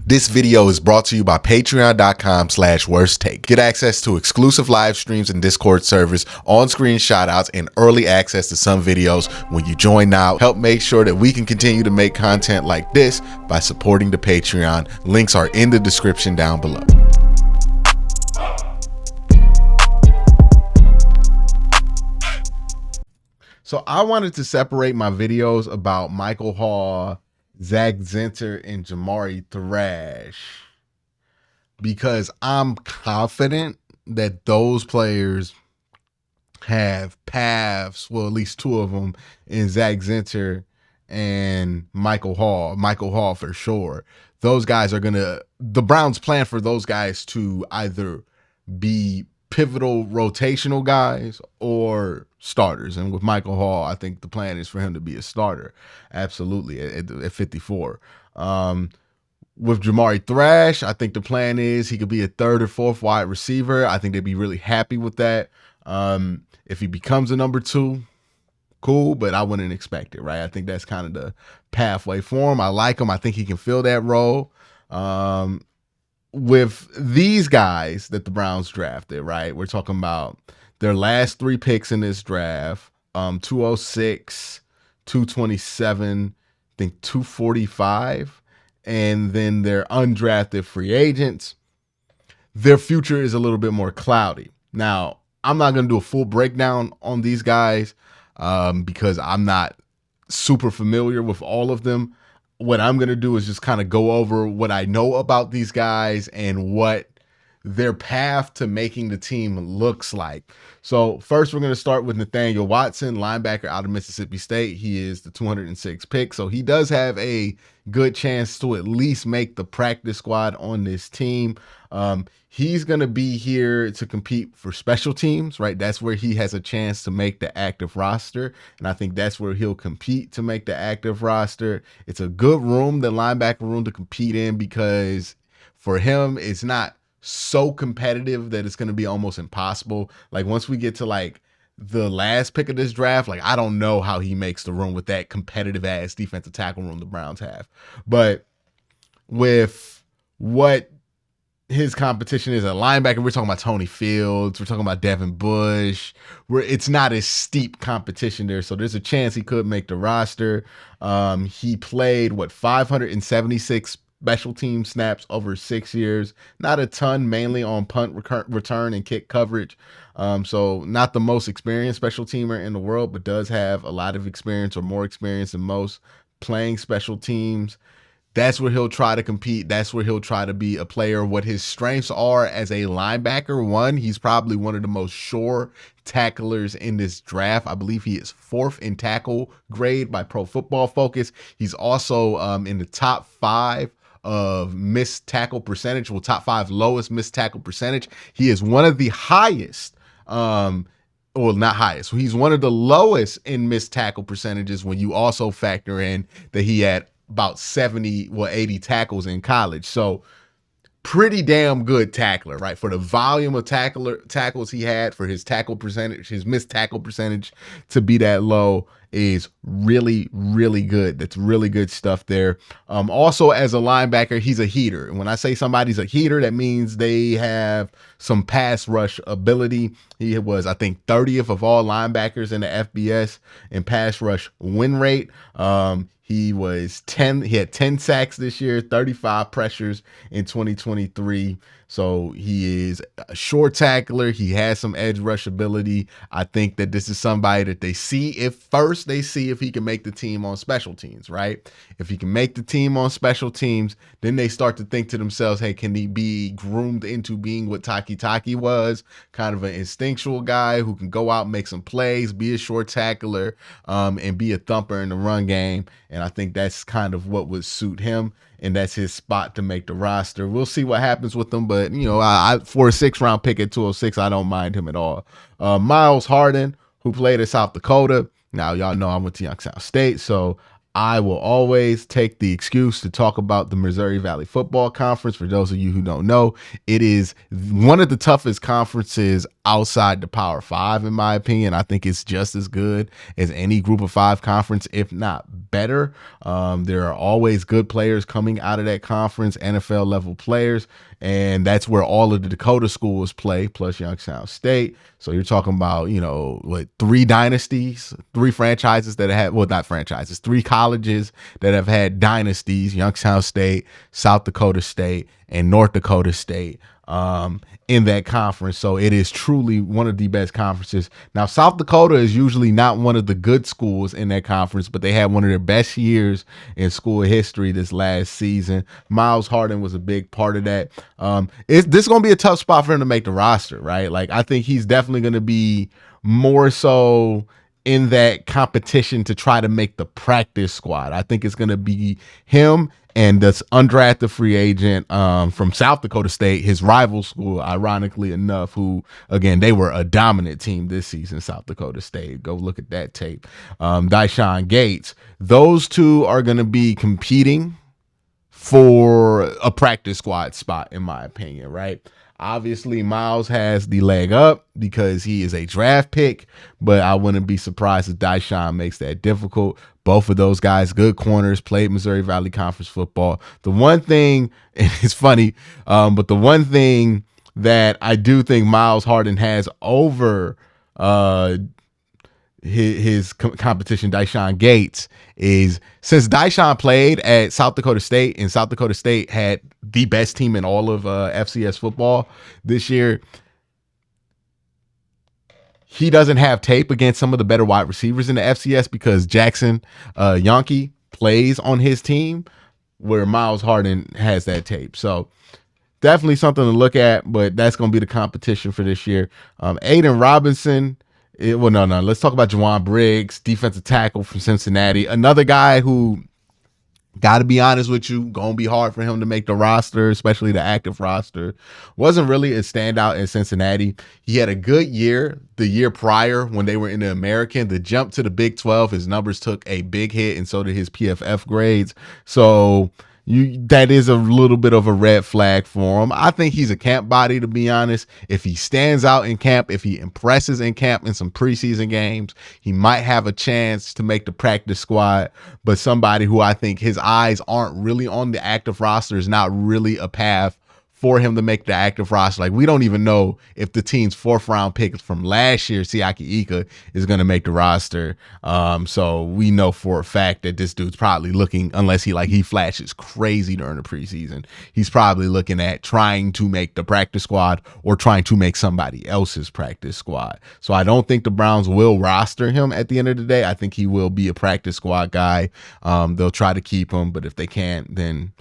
This video is brought to you by patreon.com/worsttake. Get access to exclusive live streams and Discord servers, on-screen shoutouts, and early access to some videos when you join now. Help make sure that we can continue to make content like this by supporting the Patreon. Links are in the description down below. So I wanted to separate my videos about Michael Hall, Zach Zinter, and Jamari Thrash because I'm confident that those players have paths, well, at least two of them, in Zach Zinter and Michael Hall. Michael Hall for sure. Those guys are the Browns plan for those guys to either be pivotal rotational guys or starters. And with Michael Hall, I think the plan is for him to be a starter. Absolutely. At 54. With Jamari Thrash, I think the plan is he could be a third or fourth wide receiver. I think they'd be really happy with that. If he becomes a number two, cool, but I wouldn't expect it, right? I think that's kind of the pathway for him. I like him. I think he can fill that role. With these guys that the Browns drafted, right? We're talking about their last three picks in this draft, 206, 227, I think 245, and then their undrafted free agents. Their future is a little bit more cloudy. Now, I'm not going to do a full breakdown on these guys because I'm not super familiar with all of them. What I'm going to do is just kind of go over what I know about these guys and what their path to making the team looks like. So first, we're going to start with Nathaniel Watson, linebacker out of Mississippi State. He is the 206th pick, so he does have a good chance to at least make the practice squad on this team. He's going to be here to compete for special teams, right? That's where he has a chance to make the active roster, and I think that's where he'll compete to make the active roster. It's a good room, the linebacker room, to compete in because for him, it's not so competitive that it's going to be almost impossible. Like once we get to like the last pick of this draft, like I don't know how he makes the room with that competitive ass defensive tackle room the Browns have. But with what his competition is at linebacker, we're talking about Tony Fields, we're talking about Devin Bush, where it's not as steep competition there. So there's a chance he could make the roster. He played 576 special team snaps over 6 years. Not a ton, mainly on punt return and kick coverage. So not the most experienced special teamer in the world, but does have a lot of experience, or more experience than most, playing special teams. That's where he'll try to compete. That's where he'll try to be a player. What his strengths are as a linebacker: one, he's probably one of the most sure tacklers in this draft. I believe he is 4th in tackle grade by Pro Football Focus. He's also in the top 5 of missed tackle percentage, top 5 lowest missed tackle percentage. He is one of the highest, well, not highest. He's one of the lowest in missed tackle percentages when you also factor in that he had about 80 tackles in college. So pretty damn good tackler, right? For the volume of tackles he had, for his tackle percentage, his missed tackle percentage to be that low is really, really good. That's really good stuff there. Also, as a linebacker, he's a heater. And when I say somebody's a heater, that means they have some pass rush ability. He was, I think, 30th of all linebackers in the FBS in pass rush win rate. He had 10 sacks this year, 35 pressures in 2023. So he is a short tackler. He has some edge rush ability. I think that this is somebody that they see if he can make the team on special teams, right? If he can make the team on special teams, then they start to think to themselves, hey, can he be groomed into being what Taki was, kind of an instinctual guy who can go out and make some plays, be a short tackler, and be a thumper in the run game. And I think that's kind of what would suit him, and that's his spot to make the roster. We'll see what happens with him, but for a 6th-round pick at 206, I don't mind him at all. Miles Harden, who played at South Dakota. Now, y'all know I went to Youngstown State, so I will always take the excuse to talk about the Missouri Valley Football Conference. For those of you who don't know, it is one of the toughest conferences outside the Power Five, in my opinion. I think it's just as good as any Group of Five conference, if not better. There are always good players coming out of that conference, NFL level players, and that's where all of the Dakota schools play, plus Youngstown State. So you're talking about, three dynasties, three franchises that have, well, not franchises, three colleges that have had dynasties: Youngstown State, South Dakota State, and North Dakota State. In that conference. So it is truly one of the best conferences. Now, South Dakota is usually not one of the good schools in that conference, but they had one of their best years in school history this last season. Miles Harden was a big part of that. This is going to be a tough spot for him to make the roster, right? Like, I think he's definitely going to be more so in that competition to try to make the practice squad. I think it's going to be him and this undrafted free agent from South Dakota State, his rival school, ironically enough, who, again, they were a dominant team this season, South Dakota State. Go look at that tape. Dyshawn Gates. Those two are going to be competing for a practice squad spot, in my opinion, right? Obviously, Miles has the leg up because he is a draft pick, but I wouldn't be surprised if Dyshawn makes that difficult. Both of those guys, good corners, played Missouri Valley Conference football. The one thing, and it's funny, but the one thing that I do think Miles Harden has over his competition, Dyshawn Gates, is since Dyshawn played at South Dakota State, and South Dakota State had the best team in all of FCS football this year, he doesn't have tape against some of the better wide receivers in the FCS because Jackson Yonke plays on his team, where Miles Harden has that tape. So definitely something to look at, but that's going to be the competition for this year. Aiden Robinson. Let's talk about Juwan Briggs, defensive tackle from Cincinnati. Another guy who, got to be honest with you, going to be hard for him to make the roster, especially the active roster. Wasn't really a standout in Cincinnati. He had a good year the year prior when they were in the American. The jump to the Big 12, his numbers took a big hit, and so did his PFF grades. So that is a little bit of a red flag for him. I think he's a camp body, to be honest. If he stands out in camp, if he impresses in camp in some preseason games, he might have a chance to make the practice squad. But somebody who I think his eyes aren't really on the active roster is not really a path for him to make the active roster. Like, we don't even know if the team's 4th round pick from last year, Siaki Ika, is going to make the roster. So we know for a fact that this dude's probably looking, unless he flashes crazy during the preseason, he's probably looking at trying to make the practice squad or trying to make somebody else's practice squad. So I don't think the Browns will roster him at the end of the day. I think he will be a practice squad guy. They'll try to keep him, but if they can't, then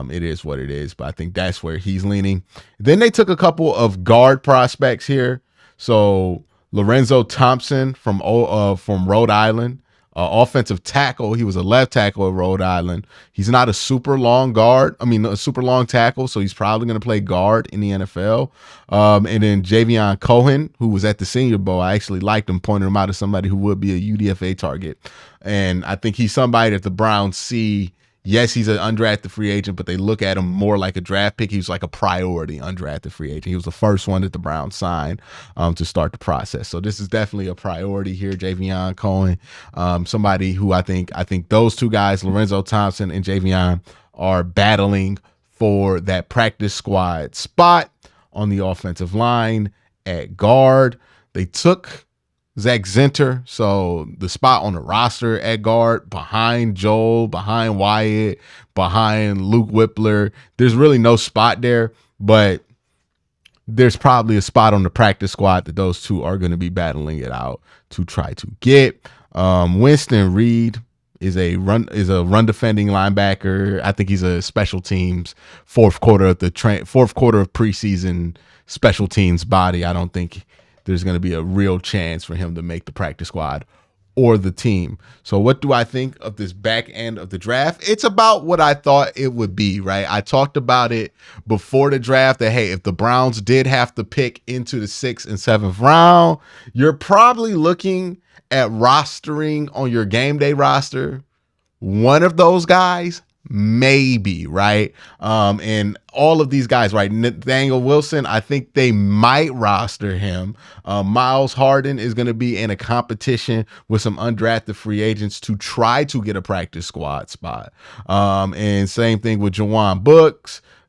it is what it is. But I think that's where he's leaning. Then they took a couple of guard prospects here. So Lorenzo Thompson from Rhode Island, offensive tackle. He was a left tackle at Rhode Island. He's not a super long a super long tackle, so he's probably going to play guard in the NFL. And then Javion Cohen, who was at the Senior Bowl. I actually liked him, pointing him out as somebody who would be a UDFA target. And I think he's somebody that the Browns see. Yes, he's an undrafted free agent, but they look at him more like a draft pick. He was like a priority undrafted free agent. He was the first one that the Browns signed to start the process. So this is definitely a priority here, Javion Cohen. Somebody who I think those two guys, Lorenzo Thompson and Javion, are battling for that practice squad spot on the offensive line at guard. They took Zach Zinter, so the spot on the roster at guard behind Joel, behind Wyatt, behind Luke Whippler. There's really no spot there, but there's probably a spot on the practice squad that those two are going to be battling it out to try to get. Winston Reed is a run defending linebacker. I think he's a special teams fourth quarter of preseason special teams body. I don't think there's going to be a real chance for him to make the practice squad or the team. So what do I think of this back end of the draft? It's about what I thought it would be, right? I talked about it before the draft that, hey, if the Browns did have to pick into the 6th and 7th round, you're probably looking at rostering on your game day roster one of those guys, maybe, right? And all of these guys, right? Nathaniel Wilson, I think they might roster him. Miles Harden is going to be in a competition with some undrafted free agents to try to get a practice squad spot. And same thing with Jawan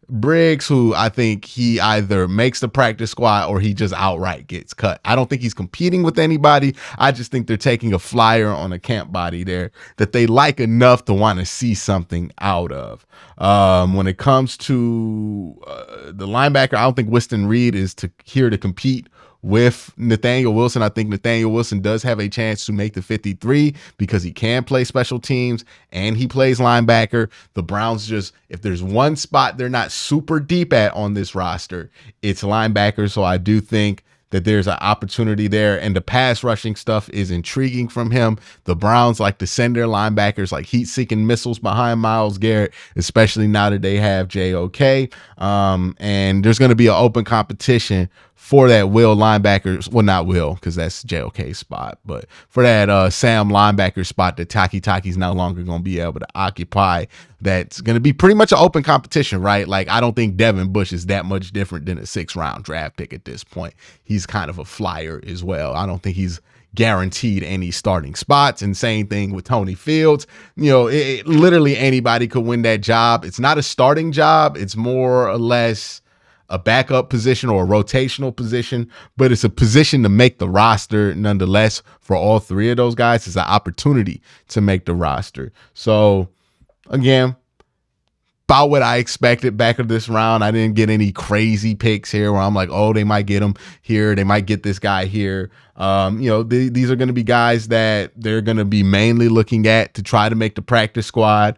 Briggs, who I think he either makes the practice squad or he just outright gets cut. I don't think he's competing with anybody. I just think they're taking a flyer on a camp body there that they like enough to want to see something out of. When it comes to the linebacker, I don't think Weston Reed is here to compete with Nathaniel Wilson. I think Nathaniel Wilson does have a chance to make the 53 because he can play special teams and he plays linebacker. The Browns just, if there's one spot they're not super deep at on this roster, it's linebacker. So I do think that there's an opportunity there, and the pass rushing stuff is intriguing from him. The Browns like to send their linebackers like heat-seeking missiles behind Myles Garrett, especially now that they have JOK. And there's going to be an open competition for that Will linebacker. Well, not Will, because that's JOK's spot, but for that Sam linebacker spot that Taki's no longer going to be able to occupy. That's going to be pretty much an open competition, right? Like, I don't think Devin Bush is that much different than a 6th-round draft pick at this point. He's kind of a flyer as well. I don't think he's guaranteed any starting spots. And same thing with Tony Fields. You know, literally anybody could win that job. It's not a starting job. It's more or less a backup position or a rotational position, but it's a position to make the roster nonetheless. For all three of those guys, it's an opportunity to make the roster. So again, about what I expected back of this round. I didn't get any crazy picks here where I'm like, oh, they might get him here, they might get this guy here. These are going to be guys that they're going to be mainly looking at to try to make the practice squad,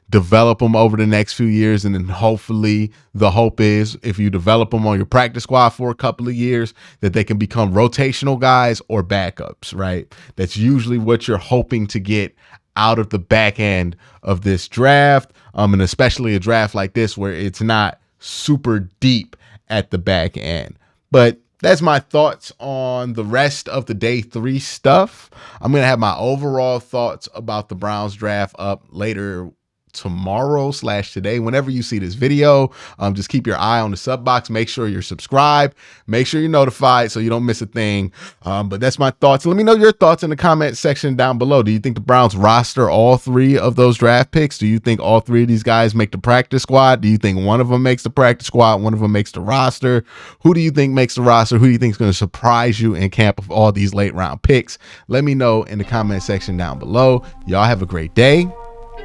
develop them over the next few years. And then hopefully the hope is if you develop them on your practice squad for a couple of years, that they can become rotational guys or backups, right? That's usually what you're hoping to get out of the back end of this draft, and especially a draft like this where it's not super deep at the back end. But that's my thoughts on the rest of the day 3 stuff. I'm going to have my overall thoughts about the Browns draft up later tomorrow/today, whenever you see this video. Just keep your eye on the sub box. Make sure you're subscribed. Make sure you're notified so you don't miss a thing. But that's my thoughts. Let me know your thoughts in the comment section down below. Do you think the Browns roster all 3 of those draft picks? Do you think all 3 of these guys make the practice squad? Do you think one of them makes the practice squad, one of them makes the roster? Who do you think makes the roster? Who do you think is going to surprise you in camp of all these late round picks? Let me know in the comment section down below. Y'all have a great day.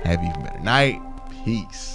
Have an even better night. Peace.